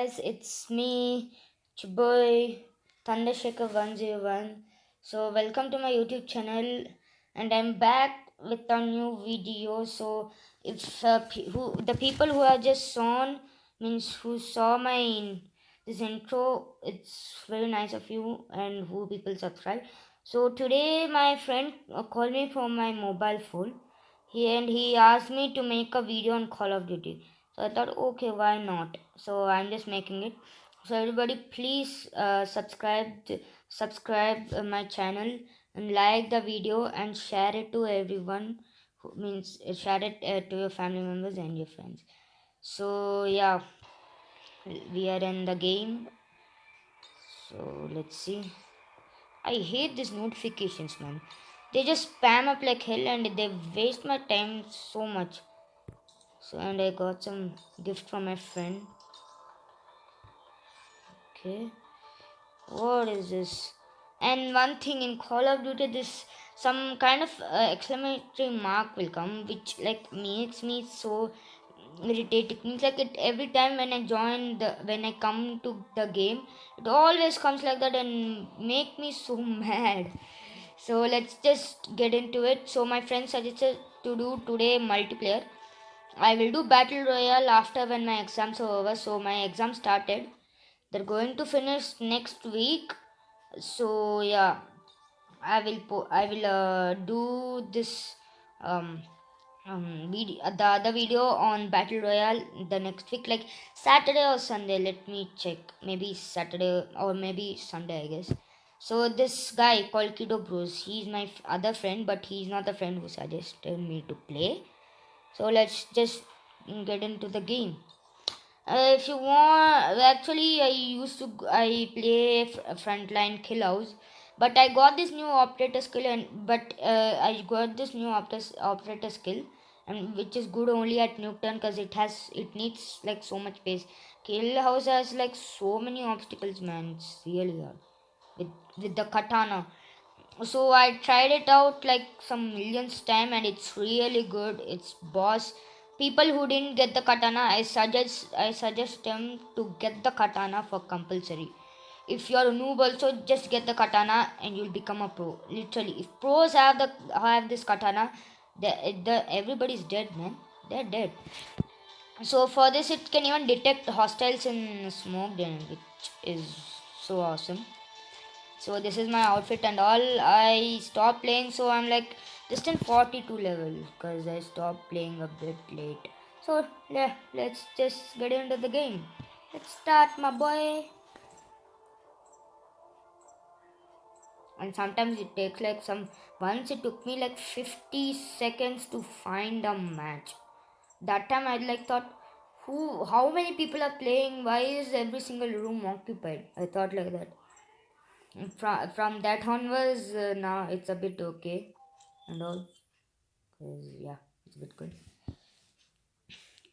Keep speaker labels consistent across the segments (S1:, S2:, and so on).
S1: guys, it's me, Chiboy Thundershaker101. So welcome to my YouTube channel, and I'm back with a new video. So if the people who are just saw means who saw my this intro, it's very nice of you, and who people subscribe. So today my friend called me from my mobile phone. He asked me to make a video on Call of Duty. So I thought, okay, why not? So I'm just making it. So everybody, please subscribe my channel and like the video and share it to everyone. Who means share it to your family members and your friends. So yeah, we are in the game. So let's see. I hate these notifications, man. They just spam up like hell and they waste my time so much. So and I got some gift from my friend. Okay, what is this? And one thing in Call of Duty, this some kind of exclamatory mark will come, which like makes me so irritating. Means like it every time when I come to the game, it always comes like that and make me so mad. So let's just get into it. So my friend suggested to do today multiplayer. I will do battle royale after when my exams are over. So my exam started. They're going to finish next week. So yeah, I will do this um the other video on battle royale the next week, like Saturday or Sunday. Let me check. Maybe Saturday or maybe Sunday, I guess. So this guy called Kido Bros, he's my other friend, but he's not the friend who suggested me to play. So let's just get into the game. If you want, actually, I play frontline kill house, but I got this new operator skill, I got this new operator skill, and which is good only at Nuketown because it needs like so much space. Kill house has like so many obstacles, man. It's really hard with the katana. So I tried it out like some millions time and it's really good. It's boss. People who didn't get the katana, I suggest them to get the katana for compulsory. If you're a noob also, just get the katana and you'll become a pro. Literally, if pros have this katana, everybody's dead, man. They're dead. So for this, it can even detect hostiles in smoke, then, which is so awesome. So this is my outfit and all. I stopped playing, so I'm like just in 42 level because I stopped playing a bit late. So yeah, let's just get into the game. Let's start, my boy. And sometimes it takes like some. Once it took me like 50 seconds to find a match. That time I like thought, how many people are playing? Why is every single room occupied? I thought like that. From that onwards, now it's a bit okay and all. Cause yeah, it's a bit good.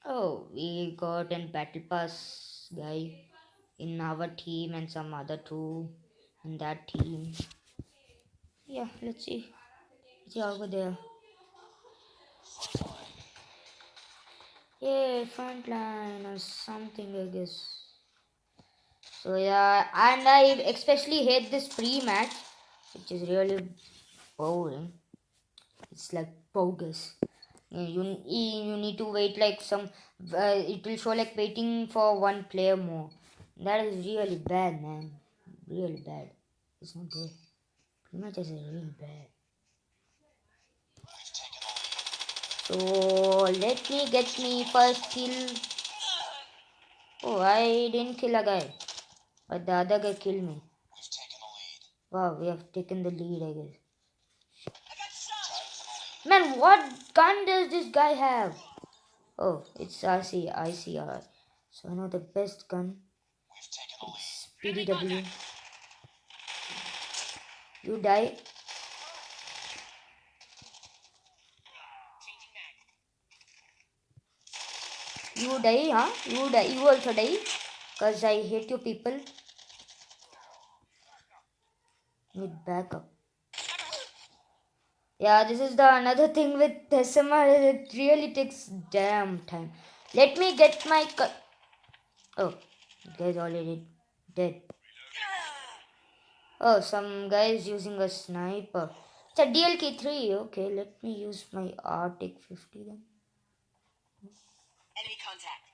S1: Oh, we got an battle pass guy in our team and some other two in that team. Yeah, let's see. Let's see over there. Yeah, frontline or something, I guess. So yeah, and I especially hate this pre-match, which is really boring. It's like bogus. You need to wait like some. It will show like waiting for one player more. That is really bad, man. Really bad. It's not good. Pre-matches is really bad. So let me get me first kill. Oh, I didn't kill a guy, but the other guy killed me. Wow, we have taken the lead, I guess. Man, what gun does this guy have? Oh, it's ICR. So I know the best gun. It's PDW. You die. You die, huh? You die. You also die. Cause I hate you people. Need backup. Yeah, this is the another thing with SMR. It really takes damn time. Let me get my. Oh. The guy's already dead. Oh, some guy is using a sniper. It's a DLK 3. Okay, let me use my Arctic 50 then.
S2: Enemy contact.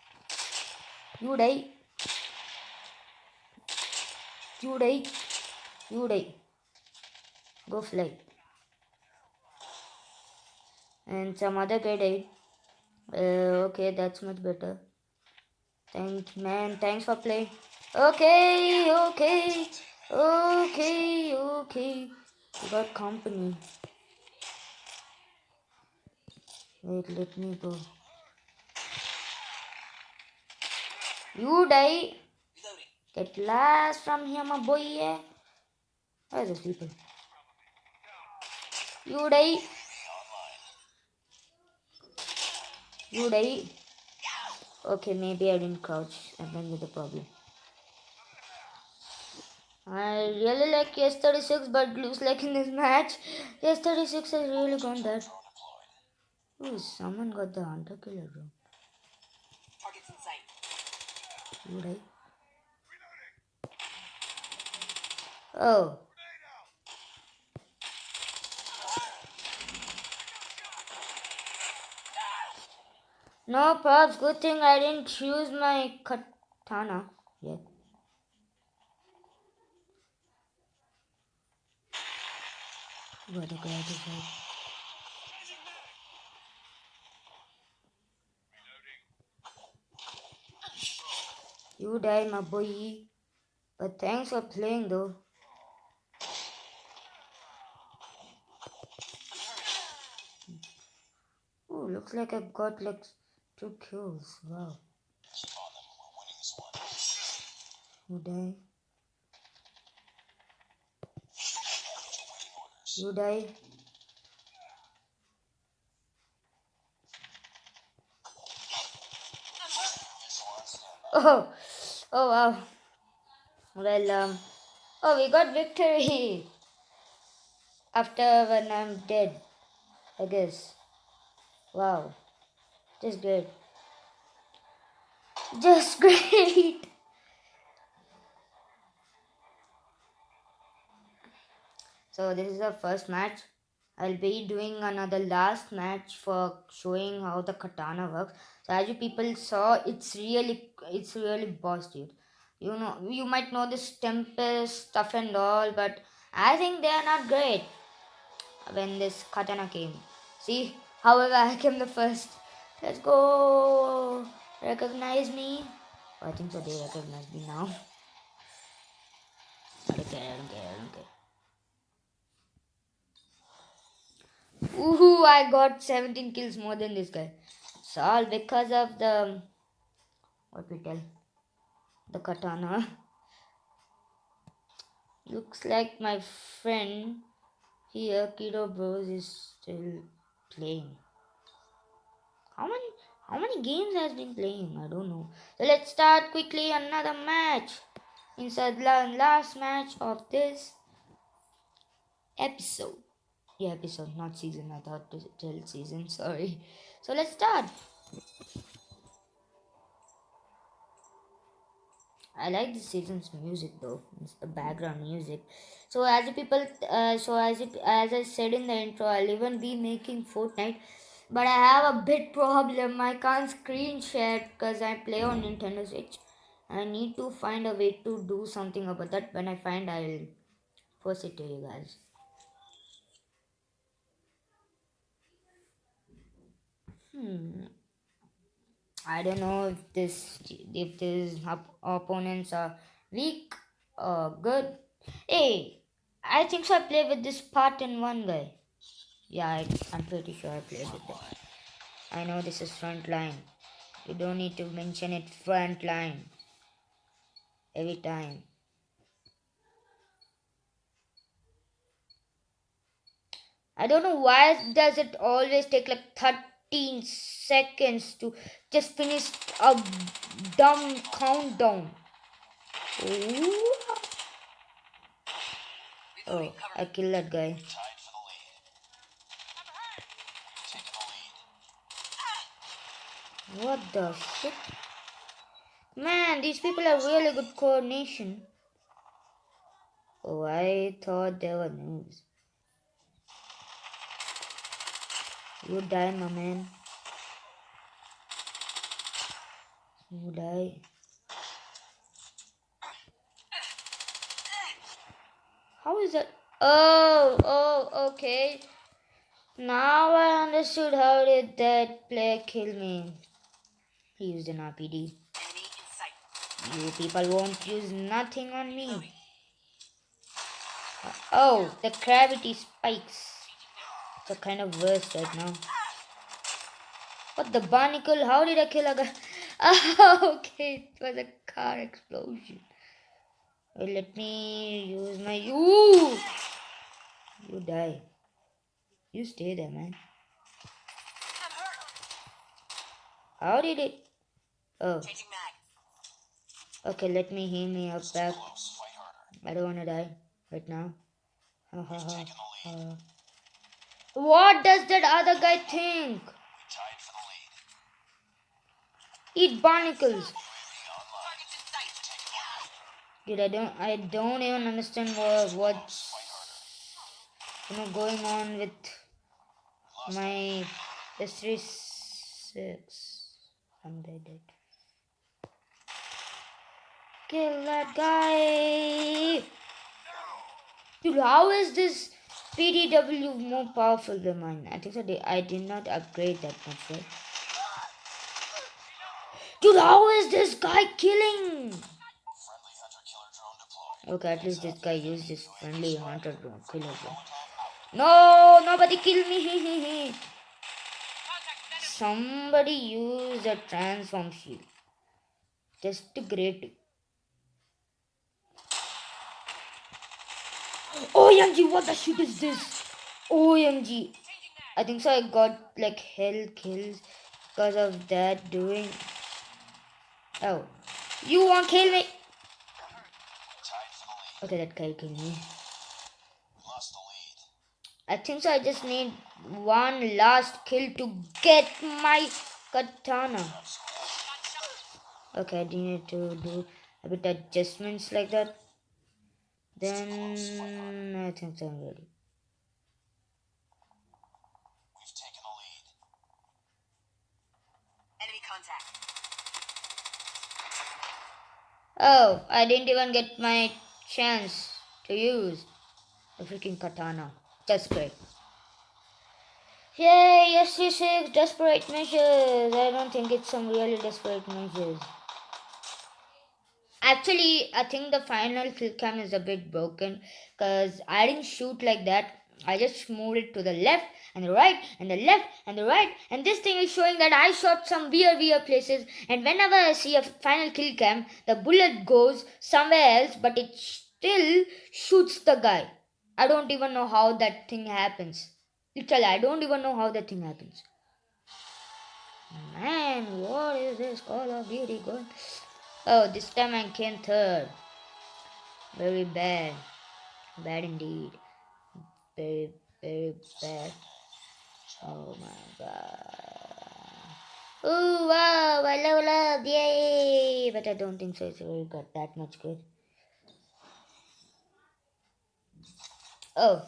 S1: You die. You die. You die. Go fly. And some other guy died. Okay, that's much better. Thanks for playing. Okay, okay, okay, okay. We got company. Wait, let me go. You die.
S2: Reloading.
S1: Get last from here, my boy. Where's the people? You die. You die. Okay, maybe I didn't crouch. And then with the problem. I really like S36, but looks like in this match, S36 has really gone dead. Ooh, someone got the hunter killer drone.
S2: Targets in sight.
S1: You die. Oh. No props. Good thing I didn't choose my katana yet. What a guy to fight. You die, my boy. But thanks for playing, though. Ooh, looks like I've got like 2 kills. Wow. You die. You die. Oh, oh wow. Well, oh, we got victory after when I'm dead, I guess. Wow, just great. Just great. So this is the first match. I'll be doing another last match for showing how the katana works. So as you people saw, it's really boss, dude. You know, you might know this Tempest stuff and all, but I think they are not great when this katana came. See, however, I came the first. Let's go. Recognize me. I think so. They recognize me now. I don't care. I don't care. I don't care. Ooh, I got 17 kills more than this guy. It's all because of the what we tell the katana. Looks like my friend here, Kido Bros, is still playing. How many how many games has been playing? I don't know. So let's start quickly another match. Inside the last match of this episode. Yeah, episode, not season. I thought to tell season. Sorry. So let's start. I like the season's music though. It's the background music. So as you people, as I said in the intro, I'll even be making Fortnite, but I have a bit problem. I can't screen share because I play on Nintendo Switch. I need to find a way to do something about that. When I find, I'll post it to you guys. Hmm. I don't know if these opponents are weak or good. Hey, I think so. I play with this part in one guy. Yeah, I'm pretty sure I played with them. I know this is front line. You don't need to mention it front line every time. I don't know why does it always take like 13 seconds to just finish a dumb countdown. Ooh. Oh, I killed that guy. What the shit? Man, these people have really good coordination. Oh, I thought they were noobs. You die, my man. You die. How is that? Oh, okay. Now I understood how did that player kill me. He used an RPD.
S2: Enemy in sight.
S1: You people won't use nothing on me.
S2: Reloading.
S1: Oh, the gravity spikes. It's a kind of worse right now. What the barnacle? How did I kill a guy? Oh, okay, it was a car explosion. Well, let me use my. Ooh! You die. You stay there, man.
S2: I'm hurt.
S1: How did it? Oh,
S2: Changing mag.
S1: okay, let me heal me up back. I don't wanna die right now. Ha ha ha. ha. What does that other guy think? Eat barnacles.
S2: Targets in sight.
S1: Dude, I don't even understand what's going on with my S36. I'm dead. Kill that guy. Dude, how is this PDW more powerful than mine? I think so. I did not upgrade that much, right? Dude, how is this guy killing? Okay, at least this guy used this friendly hunter drone killer drone. No, nobody kill me. Somebody use a transform shield. Just great. OMG, what the shit is this? OMG. I think so. I got like hell kills because of that doing. Oh, you won't kill me. Okay, that guy killed me. I think so. I just need one last kill to get my katana. Okay, I need to do a bit adjustments like that. Then I think so I'm ready.
S2: Enemy contact.
S1: Oh, I didn't even get my chance to use the freaking katana. That's great. Yay, SC6 desperate measures. I don't think it's some really desperate measures. Actually, I think the final kill cam is a bit broken because I didn't shoot like that. I just moved it to the left and the right and the left and the right, and this thing is showing that I shot some weird places. And whenever I see a final kill cam, the bullet goes somewhere else, but it still shoots the guy. I don't even know how that thing happens. Literally, I don't even know how that thing happens. Man, what is this Call of Duty going? Oh, this time I came third. Very bad. Bad indeed. Very bad. Oh my god. Ooh, wow, I level up, yay! But I don't think so. It's really got that much good. Oh,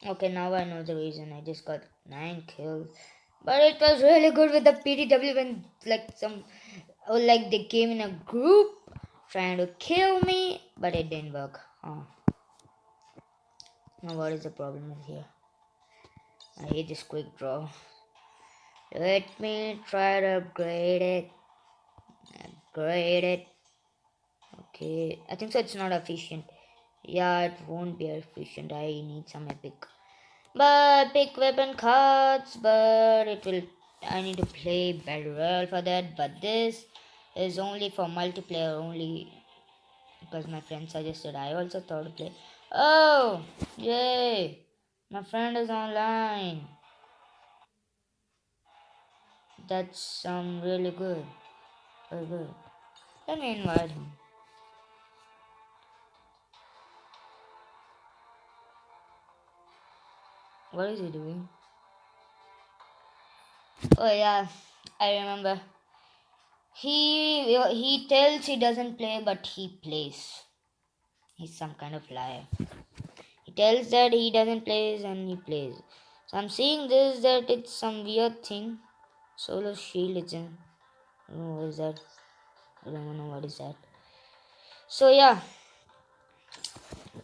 S1: okay, now I know the reason. I just got 9 kills. But it was really good with the PDW when like they came in a group trying to kill me, but it didn't work. Oh. Now what is the problem here? I hate this quick draw. Let me try to upgrade it. Upgrade it. Okay, I think so. It's not efficient. Yeah, it won't be efficient. I need some epic. But pick weapon cards. But it will. I need to play battle royale for that. But this is only for multiplayer only because my friend suggested. I also thought to play. Oh, yay! My friend is online. That's really good. Very good. Let me invite him. What is he doing? Oh yeah, I remember. He tells he doesn't play, but he plays. He's some kind of liar. He tells that he doesn't play and he plays. So I'm seeing this that it's some weird thing. Solo Shield Legend. I don't know what is that. I don't know what is that. So yeah,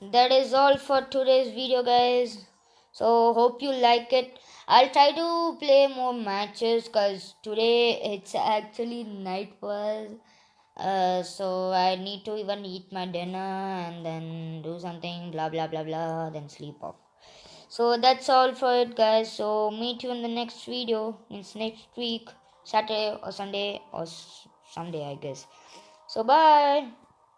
S1: that is all for today's video, guys. So hope you like it. I'll try to play more matches because today it's actually night for us. So I need to even eat my dinner and then do something, blah blah blah blah, then sleep off. So that's all for it, guys. So meet you in the next video. It's next week, Saturday or Sunday or someday, I guess. So bye.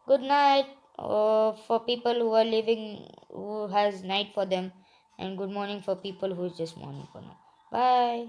S1: Good night. For people who are living, who has night for them, and good morning for people who is just morning for now. Bye.